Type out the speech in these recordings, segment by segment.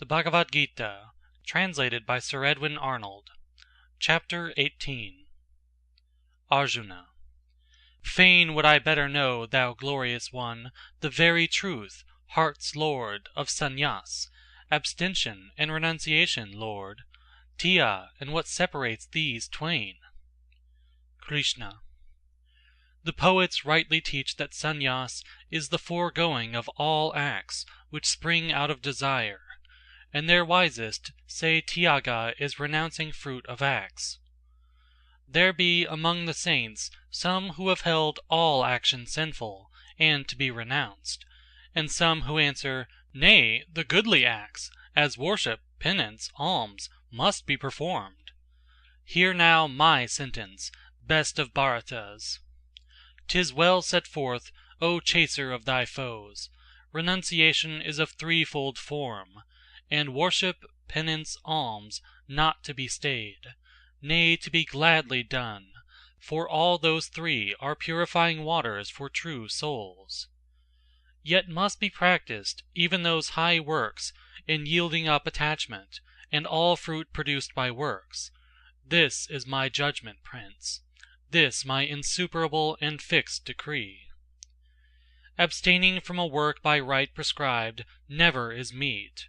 The Bhagavad Gita, translated by Sir Edwin Arnold. Chapter 18. Arjuna. Fain would I better know, thou glorious one, the very truth, heart's lord, of sannyas, abstention and renunciation, lord, Tya, and what separates these twain. Krishna. The poets rightly teach that sannyas is the foregoing of all acts which spring out of desire, and their wisest say Tyaga is renouncing fruit of acts. There be among the saints some who have held all action sinful, and to be renounced, and some who answer, nay, the goodly acts, as worship, penance, alms, must be performed. Hear now my sentence, best of Bharatas. 'Tis well set forth, O chaser of thy foes. Renunciation is of threefold form, and worship, penance, alms, not to be stayed, nay, to be gladly done, for all those three are purifying waters for true souls. Yet must be practiced even those high works in yielding up attachment, and all fruit produced by works. This is my judgment, Prince. This my insuperable and fixed decree. Abstaining from a work by right prescribed never is meet.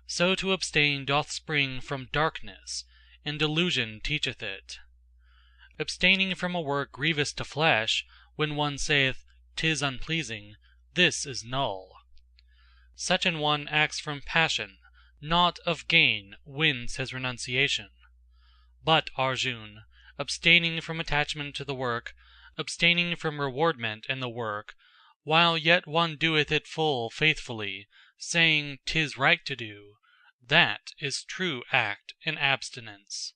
So to abstain doth spring from darkness, and delusion teacheth it. Abstaining from a work grievous to flesh, when one saith, 'tis unpleasing, this is null. Such an one acts from passion, not of gain wins his renunciation. But, Arjuna, abstaining from attachment to the work, abstaining from rewardment in the work, while yet one doeth it full faithfully, saying 'tis right to do, that is true act and abstinence.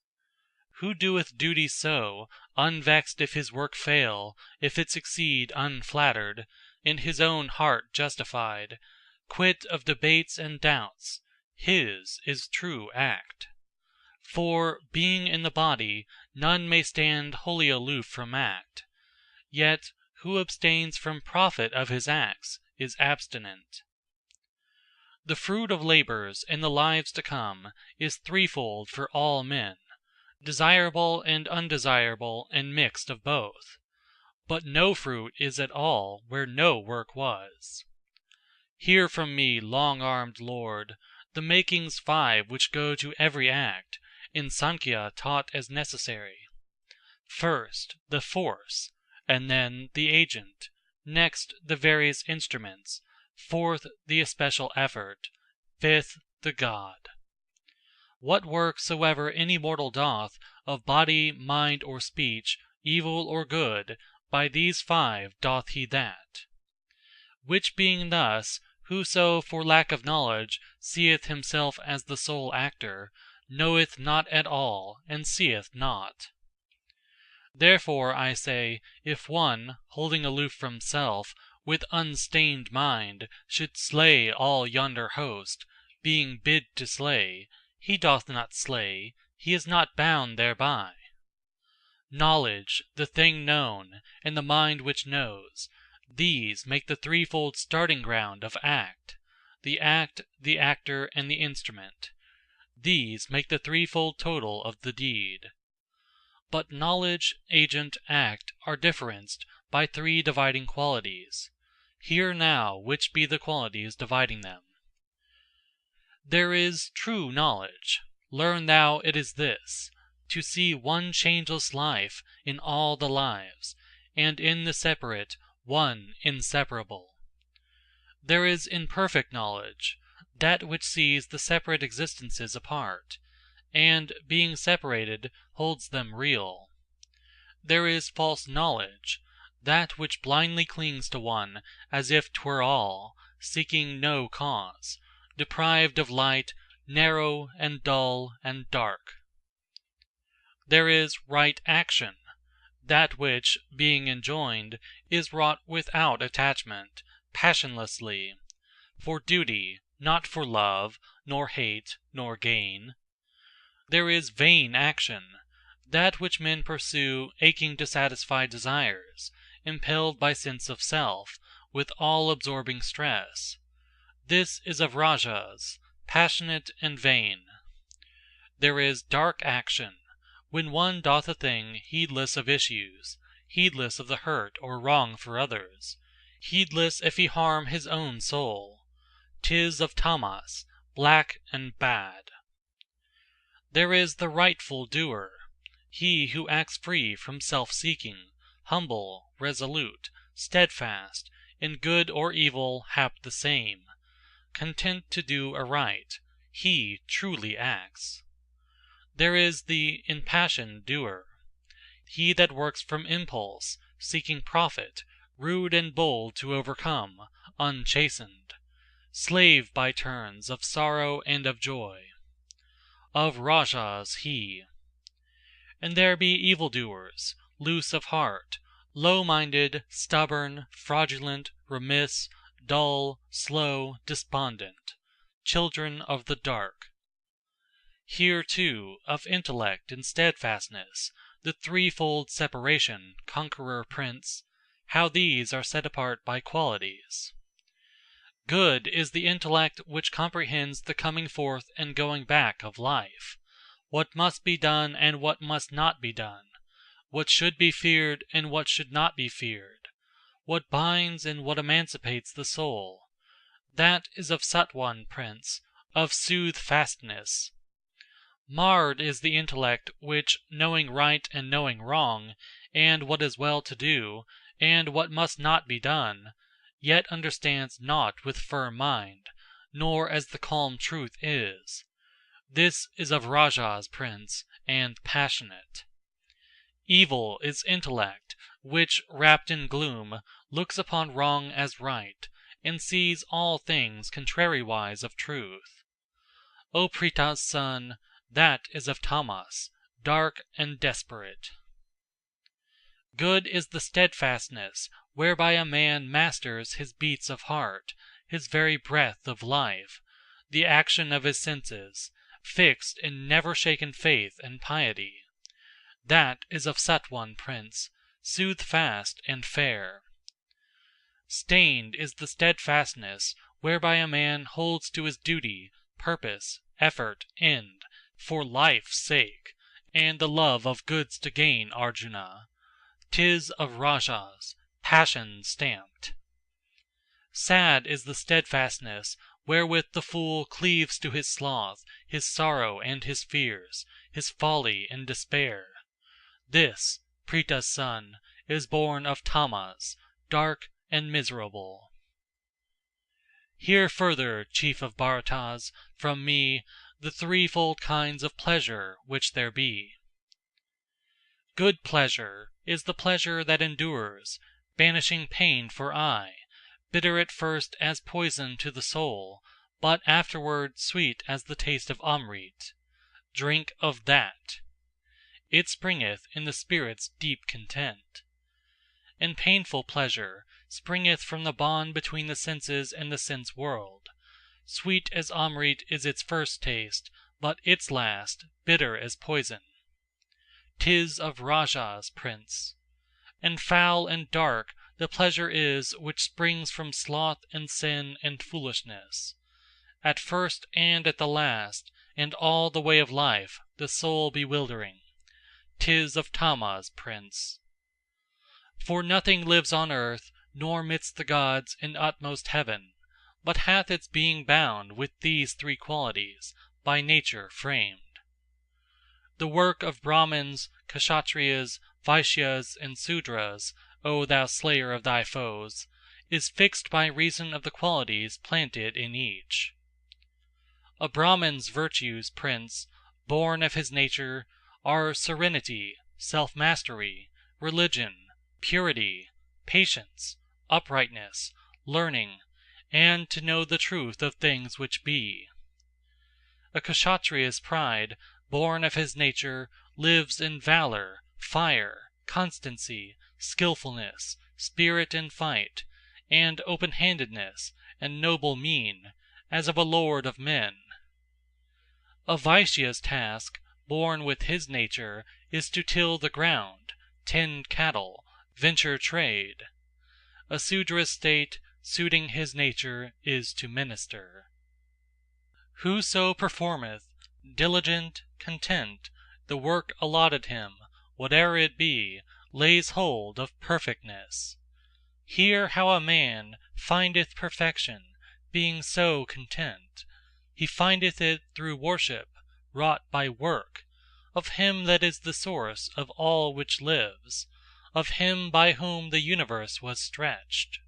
Who doeth duty so, unvexed if his work fail, if it succeed unflattered, in his own heart justified, quit of debates and doubts, his is true act. For, being in the body, none may stand wholly aloof from act. Yet, who abstains from profit of his acts is abstinent. The fruit of labors in the lives to come is threefold for all men, desirable and undesirable and mixed of both. But no fruit is at all where no work was. Hear from me, long-armed lord, the makings five which go to every act, in Sankhya taught as necessary. First, the force, and then the agent, next the various instruments, fourth the especial effort, fifth the God. What work soever any mortal doth, of body, mind, or speech, evil or good, by these five doth he that. Which being thus, whoso for lack of knowledge seeth himself as the sole actor, knoweth not at all, and seeth not. Therefore, I say, if one, holding aloof from self, with unstained mind, should slay all yonder host, being bid to slay, he doth not slay, he is not bound thereby. Knowledge, the thing known, and the mind which knows, these make the threefold starting ground of act, the actor, and the instrument. These make the threefold total of the deed. But knowledge, agent, act are differenced by three dividing qualities. Hear now which be the qualities dividing them. There is true knowledge. Learn thou it is this: to see one changeless life in all the lives, and in the separate one inseparable. There is imperfect knowledge, that which sees the separate existences apart, and, being separated, holds them real. There is false knowledge, that which blindly clings to one as if 'twere all, seeking no cause, deprived of light, narrow and dull and dark. There is right action, that which, being enjoined, is wrought without attachment, passionlessly, for duty, not for love, nor hate, nor gain. There is vain action, that which men pursue aching to satisfy desires, impelled by sense of self, with all-absorbing stress. This is of Rajas, passionate and vain. There is dark action, when one doth a thing heedless of issues, heedless of the hurt or wrong for others, heedless if he harm his own soul. 'Tis of tamas, black and bad. There is the rightful doer, he who acts free from self-seeking, humble, resolute, steadfast, in good or evil hap the same, content to do aright, he truly acts. There is the impassioned doer, he that works from impulse, seeking profit, rude and bold to overcome, unchastened, slave by turns of sorrow and of joy. Of rajas he. And there be evildoers, loose of heart, low-minded, stubborn, fraudulent, remiss, dull, slow, despondent, children of the dark. Here too, of intellect and steadfastness, the threefold separation, conqueror prince, how these are set apart by qualities. Good is the intellect which comprehends the coming forth and going back of life, what must be done and what must not be done, what should be feared and what should not be feared, what binds and what emancipates the soul. That is of Satwan, prince, of soothfastness. Marred is the intellect which, knowing right and knowing wrong, and what is well to do, and what must not be done, yet understands naught with firm mind, nor as the calm truth is. This is of rajas, prince, and passionate. Evil is intellect, which, wrapped in gloom, looks upon wrong as right, and sees all things contrariwise of truth. O Prita's son, that is of tamas, dark and desperate. Good is the steadfastness whereby a man masters his beats of heart, his very breath of life, the action of his senses, fixed in never shaken faith and piety. That is of Satwan, prince, soothfast and fair. Stained is the steadfastness whereby a man holds to his duty, purpose, effort, end, for life's sake, and the love of goods to gain, Arjuna. 'Tis of rajas, passion stamped. Sad is the steadfastness wherewith the fool cleaves to his sloth, his sorrow and his fears, his folly and despair. This, Prita's son, is born of tamas, dark and miserable. Hear further, chief of Bharatas, from me, the threefold kinds of pleasure which there be. Good pleasure is the pleasure that endures, banishing pain for aye, bitter at first as poison to the soul, but afterward sweet as the taste of Amrit. Drink of that. It springeth in the spirit's deep content. And painful pleasure springeth from the bond between the senses and the sense world. Sweet as Amrit is its first taste, but its last, bitter as poison. 'Tis of rajas, prince. And foul and dark the pleasure is which springs from sloth and sin and foolishness. At first and at the last, and all the way of life, the soul bewildering. 'Tis of tamas, prince. For nothing lives on earth, nor midst the gods in utmost heaven, but hath its being bound with these three qualities, by nature framed. The work of Brahmins, Kshatriyas, Vaishyas, and Sudras, O thou slayer of thy foes, is fixed by reason of the qualities planted in each. A Brahman's virtues, prince, born of his nature, are serenity, self-mastery, religion, purity, patience, uprightness, learning, and to know the truth of things which be. A Kshatriya's pride, born of his nature, lives in valor, fire, constancy, skillfulness, spirit in fight, and open-handedness, and noble mien, as of a lord of men. A Vaishya's task, born with his nature, is to till the ground, tend cattle, venture trade. A Sudra's state, suiting his nature, is to minister. Whoso performeth, diligent, content, the work allotted him, whate'er it be, lays hold of perfectness. Hear how a man findeth perfection, being so content. He findeth it through worship, wrought by work, of Him that is the source of all which lives, of Him by whom the universe was stretched.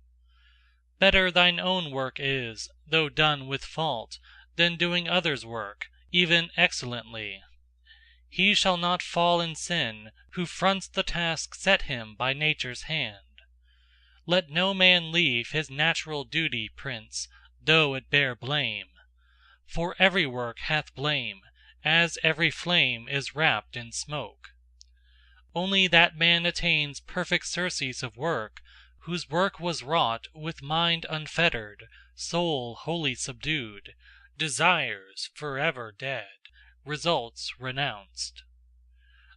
Better thine own work is, though done with fault, than doing others' work, even excellently. He shall not fall in sin who fronts the task set him by nature's hand. Let no man leave his natural duty, Prince, though it bear blame. For every work hath blame, as every flame is wrapped in smoke. Only that man attains perfect surcease of work, whose work was wrought with mind unfettered, soul wholly subdued, desires forever dead, results renounced.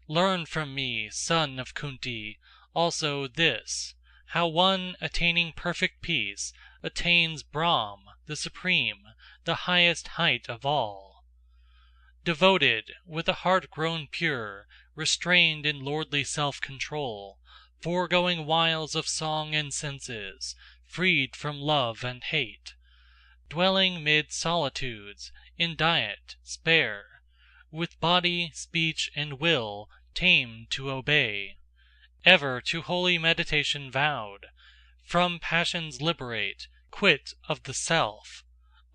Learn from me, son of Kunti, also this, how one attaining perfect peace attains Brahm, the supreme, the highest height of all. Devoted, with a heart grown pure, restrained in lordly self-control, foregoing wiles of song and senses, freed from love and hate, dwelling mid solitudes, in diet spare, with body, speech, and will tamed to obey, ever to holy meditation vowed, from passions liberate, quit of the self,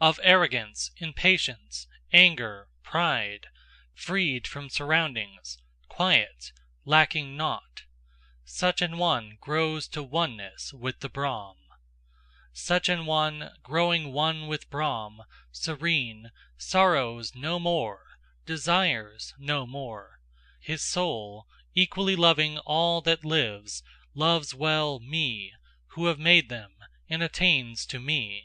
of arrogance, impatience, anger, pride, freed from surroundings, quiet, lacking naught. Such an one grows to oneness with the Brahm. Such an one, growing one with Brahm, serene, sorrows no more, desires no more. His soul, equally loving all that lives, loves well me, who have made them, and attains to me.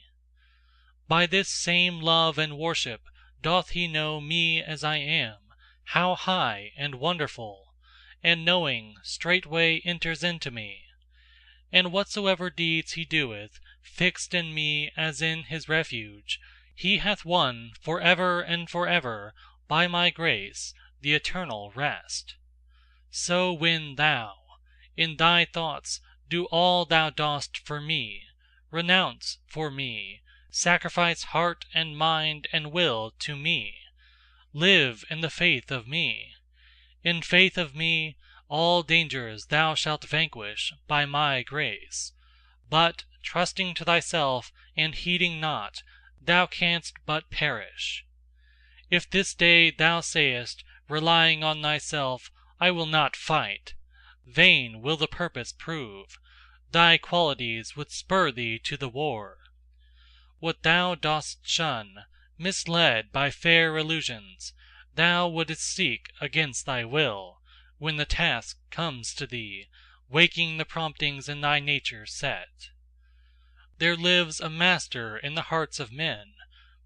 By this same love and worship doth he know me as I am, how high and wonderful, and knowing, straightway enters into me. And whatsoever deeds he doeth, fixed in me as in his refuge, he hath won for ever and for ever, by my grace, the eternal rest. So win thou. In thy thoughts do all thou dost for me, renounce for me, sacrifice heart and mind and will to me, live in the faith of me. In faith of me, all dangers thou shalt vanquish by my grace. But, trusting to thyself and heeding not, thou canst but perish. If this day thou sayest, relying on thyself, I will not fight, vain will the purpose prove, thy qualities would spur thee to the war. What thou dost shun, misled by fair illusions, thou wouldst seek against thy will, when the task comes to thee, waking the promptings in thy nature set. There lives a master in the hearts of men,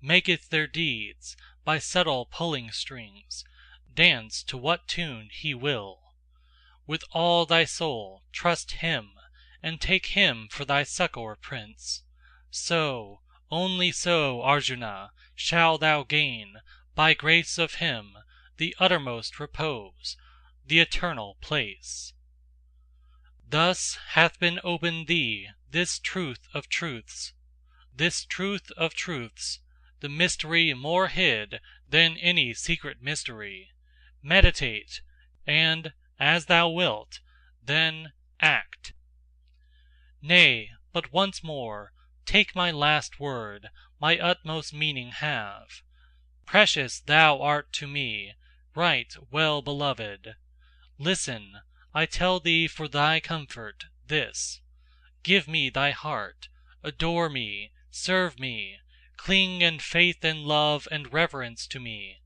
maketh their deeds, by subtle pulling strings, dance to what tune he will. With all thy soul trust him, and take him for thy succor, Prince. So, only so, Arjuna, shalt thou gain, by grace of him, the uttermost repose, the eternal place. Thus hath been opened thee this truth of truths, the mystery more hid than any secret mystery. Meditate, and, as thou wilt, then act. Nay, but once more, take my last word, my utmost meaning have. Precious thou art to me, right well beloved. Listen, I tell thee for thy comfort, this: give me thy heart, adore me, serve me, cling in faith and love and reverence to me.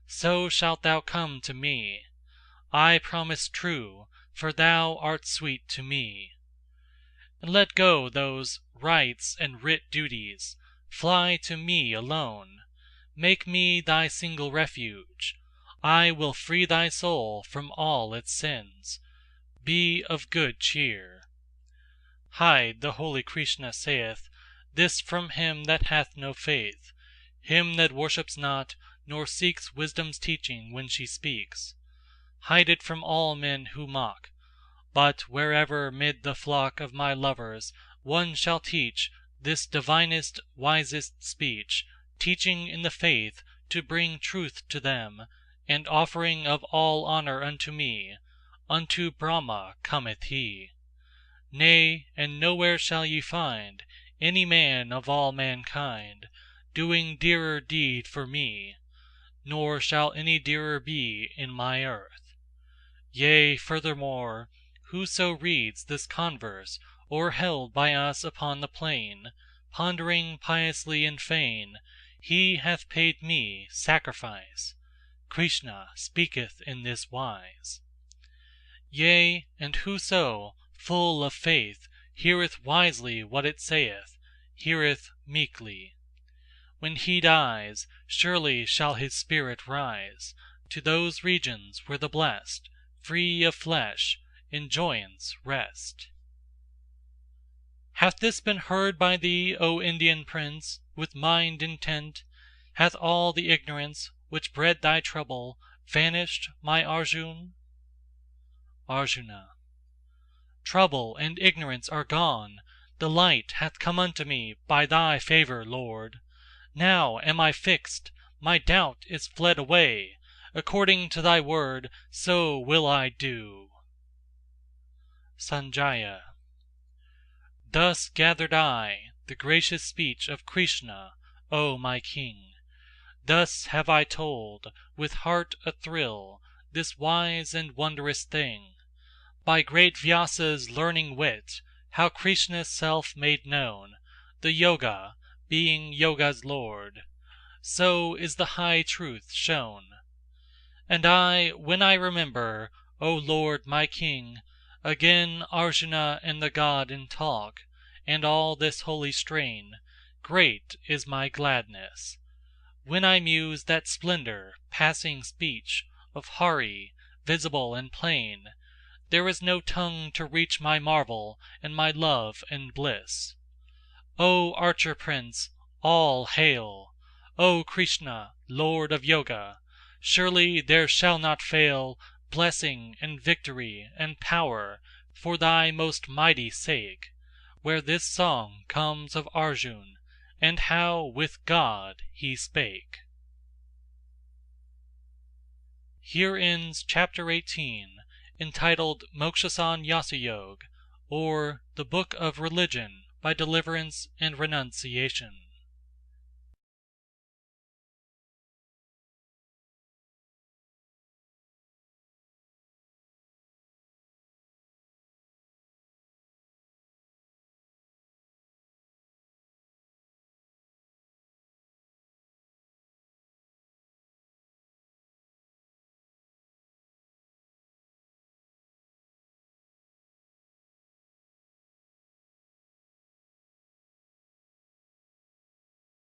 So shalt thou come to me. I promise true, for thou art sweet to me. And let go those rites and writ duties, fly to me alone. Make me thy single refuge. I will free thy soul from all its sins. Be of good cheer. Hide, the holy Krishna saith, this from him that hath no faith. him that worships not, nor seeks wisdom's teaching when she speaks. Hide it from all men who mock. But wherever mid the flock of my lovers one shall teach this divinest, wisest speech, teaching in the faith to bring truth to them, and offering of all honor unto me, unto Brahma cometh he. Nay, and nowhere shall ye find any man of all mankind doing dearer deed for me, nor shall any dearer be in my earth. Yea, furthermore, whoso reads this converse o'erheld by us upon the plain, pondering piously and fain, he hath paid me sacrifice. Krishna speaketh in this wise. Yea, and whoso, full of faith, heareth wisely what it saith, heareth meekly. When he dies, surely shall his spirit rise to those regions where the blest, free of flesh, in joyance rest. Hath this been heard by thee, O Indian prince, with mind intent? Hath all the ignorance, which bred thy trouble, vanished, my Arjun? Arjuna. Trouble and ignorance are gone, the light hath come unto me by thy favor, Lord. Now am I fixed, my doubt is fled away, according to thy word, so will I do. Sanjaya. Thus gathered I the gracious speech of Krishna, O my king. Thus have I told, with heart athrill, this wise and wondrous thing, by great Vyasa's learning wit, how Krishna's self made known, the Yoga, being Yoga's lord. So is the high truth shown. And I, when I remember, O Lord my King, again Arjuna and the God in talk, and all this holy strain, great is my gladness. When I muse that splendor, passing speech, of Hari, visible and plain, there is no tongue to reach my marvel and my love and bliss. O Archer Prince, all hail! O Krishna, Lord of Yoga, surely there shall not fail blessing and victory and power for thy most mighty sake, where this song comes of Arjun, and how with God he spake. Here ends chapter 18, entitled Mokshasannyasa-yoga, or the Book of Religion by Deliverance and Renunciation.